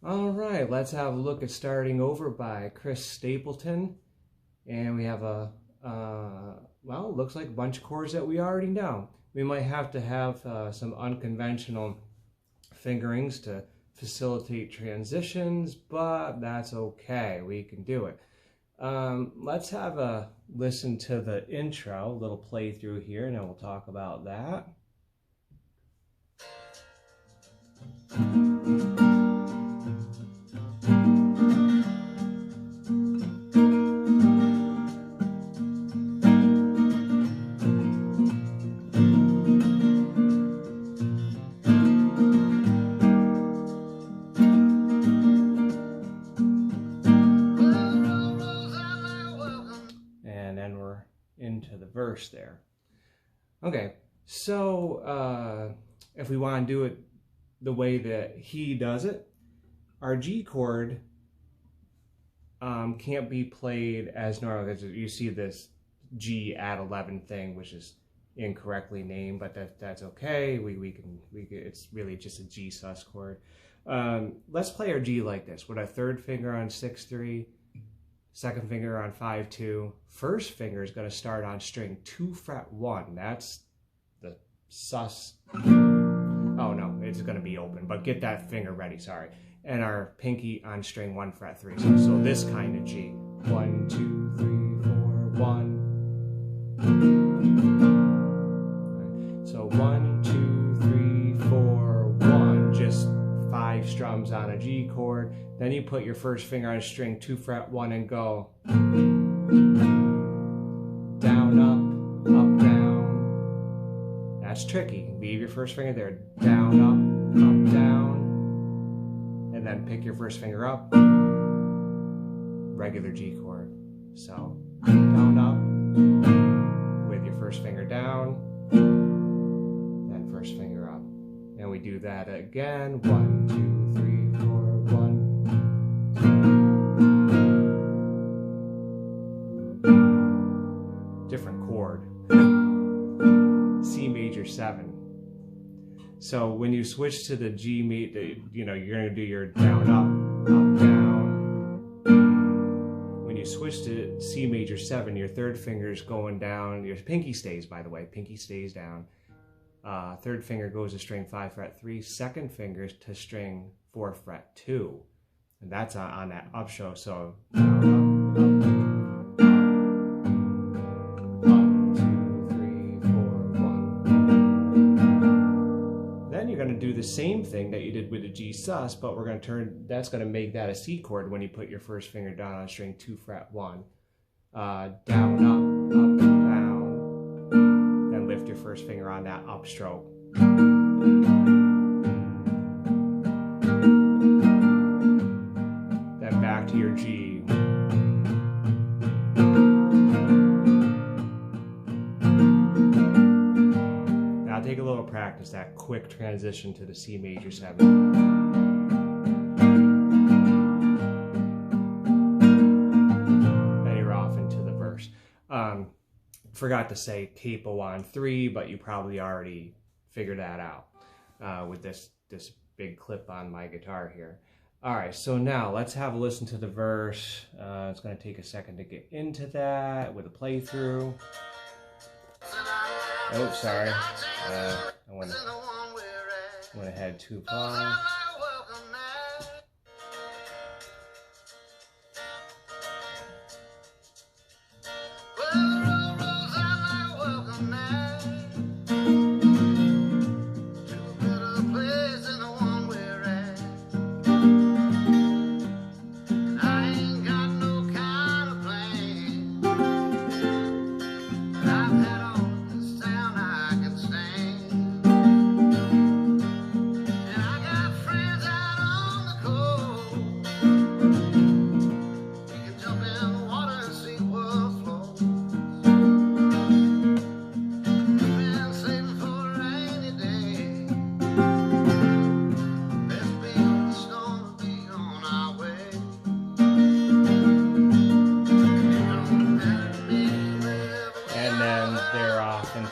All right, let's have a look at Starting Over by Chris Stapleton. And we have well, it looks like a bunch of chords that we already know. We might have to have some unconventional fingerings to facilitate transitions, but that's okay, we can do it. Let's have a listen to the intro, a little playthrough here, and then we'll talk about that. Into the verse there. Okay, so if we want to do it the way that he does it, our G chord can't be played as normal. You see this G at 11 thing, which is incorrectly named, but that's okay. We can it's really just a G sus chord. Let's play our G like this, with our third finger on 6-3. Second finger on 5-2. First finger is going to start on string 2 fret 1. That's the sus. Oh no, it's going to be open, but get that finger ready, sorry. And our pinky on string 1 fret 3. So this kind of G. 1, 2, 3, 4, 1. So 1, 2, 3, 4, 1. Just 5 strums on a G chord. Then you put your first finger on a string 2 fret 1 and go down, up, down. That's tricky. Leave your first finger there. Down, up, down. And then pick your first finger up. Regular G chord. So down, up, with your first finger down, then first finger up. And we do that again. 1, 2, 3, 4, 1. Different chord. C major 7. So when you switch to the G major, you're going to do your down, up, down. When you switch to C major 7, your third finger is going down. Your pinky stays, by the way. Pinky stays down. Third finger goes to string 5 fret 3. Second finger to string 4 fret 2. And that's on that up show. So down, up. 1, 2, 3, 4, 1. Then you're going to do the same thing that you did with the G sus, but we're going to that's going to make that a C chord when you put your first finger down on string 2 fret 1. Down, up, down. Then lift your first finger on that up stroke. Then back to your G. Now take a little practice, that quick transition to the C major 7. Then you're off into the verse. Forgot to say capo on 3, but you probably already figured that out with this big clip on my guitar here. All right, so now let's have a listen to the verse. It's going to take a second to get into that with a playthrough. Oh, sorry. I went ahead too far.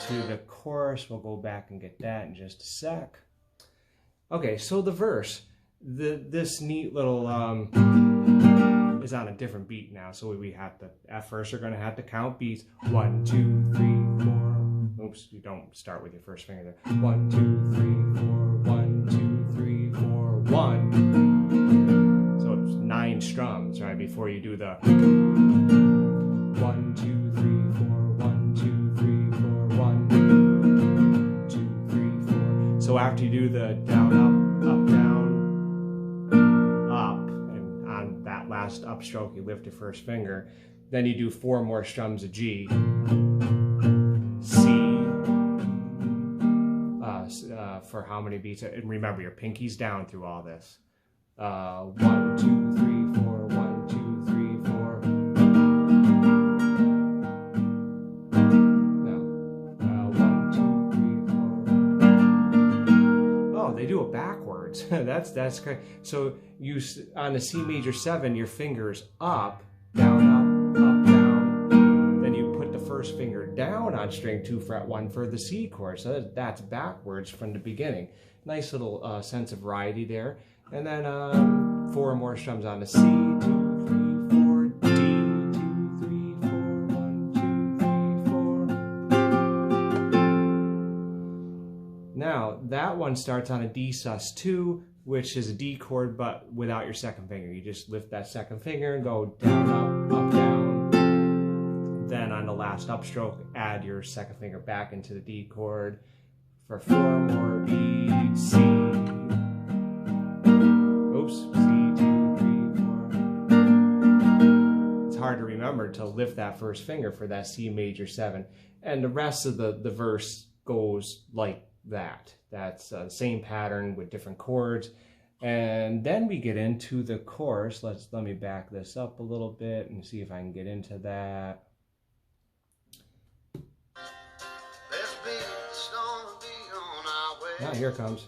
To the chorus. We'll go back and get that in just a sec. Okay, so the verse. This neat little is on a different beat now, so we have to, at first we're going to have to count beats. 1, 2, 3, 4. Oops, you don't start with your first finger there. 1, 2, 3, 4. 1, 2, 3, 4. 1. So it's 9 strums, right? Before you do the 1, 2, 3, 4. 1, 2, 3, 4. 1, 2, 3, 4. So after you do the down, up, down, up, and on that last upstroke you lift your first finger, then you do 4 more strums of G, C, for how many beats, and remember your pinky's down through all this. 1, 2, 3, 4, 1, 2, 3, 4. No. 1, 2, 3, 4. Oh, they do it backwards. that's great. So you on the C major 7, your finger's up, down, up, down. Then you put the first finger down on string 2 fret 1 for the C chord. So that's backwards from the beginning. Nice little sense of variety there. And then 4 more strums on the C, 2, 3, 4, D, 2, 3, 4, 1, 2, 3, 4. Now that one starts on a D sus2, which is a D chord, but without your second finger. You just lift that second finger and go down, up, down. Then on the last upstroke, add your second finger back into the D chord for 4 more beats. C. Oops, C, 2, 3, 4. It's hard to remember to lift that first finger for that C major 7. And the rest of the verse goes like that. That's the same pattern with different chords. And then we get into the chorus. Let me back this up a little bit and see if I can get into that. Now here it comes.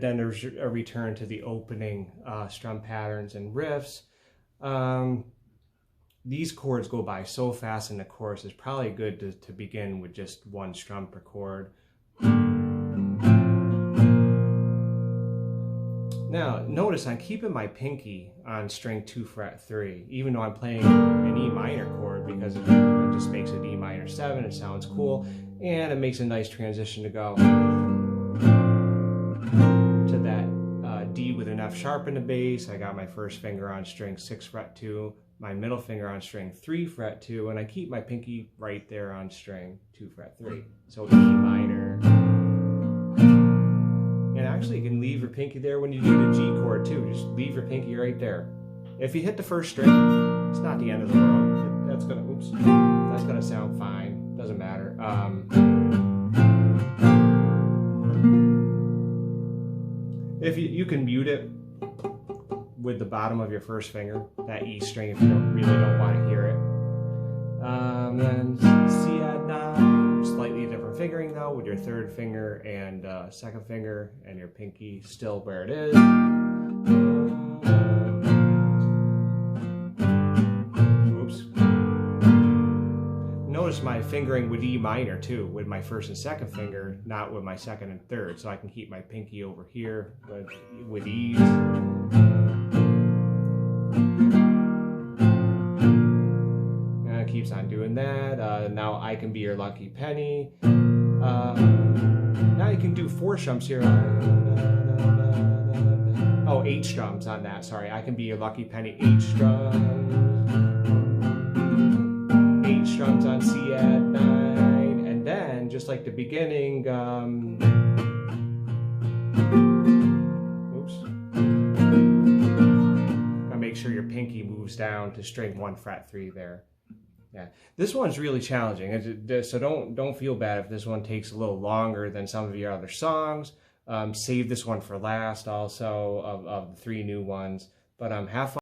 Then there's a return to the opening strum patterns and riffs. These chords go by so fast in the chorus, it's probably good to begin with just 1 strum per chord. Now, notice I'm keeping my pinky on string 2 fret 3, even though I'm playing an E minor chord, because it just makes it E minor 7, it sounds cool, and it makes a nice transition to go to that D with an F sharp in the bass. I got my first finger on string 6 fret 2, my middle finger on string 3 fret 2, and I keep my pinky right there on string 2 fret 3. So E minor. And actually you can leave your pinky there when you do the G chord too. Just leave your pinky right there. If you hit the first string, it's not the end of the world. That's gonna sound fine. Doesn't matter. If you can mute it with the bottom of your first finger, that E string, if you really don't want to hear it. Then C add 9, slightly different fingering though, with your third finger and second finger, and your pinky still where it is. Oops. Notice my fingering with E minor too, with my first and second finger, not with my second and third, so I can keep my pinky over here with ease. And it keeps on doing that. Now I can be your lucky penny. Now you can do 4 strums here. Oh, 8 strums on that, sorry. I can be your lucky penny, 8 strums. 8 strums on C add 9, and then just like the beginning, oops, gotta make sure your pinky moves down to string 1 fret 3 there. Yeah, this one's really challenging, so don't feel bad if this one takes a little longer than some of your other songs, Save this one for last also of the 3 new ones. But have fun.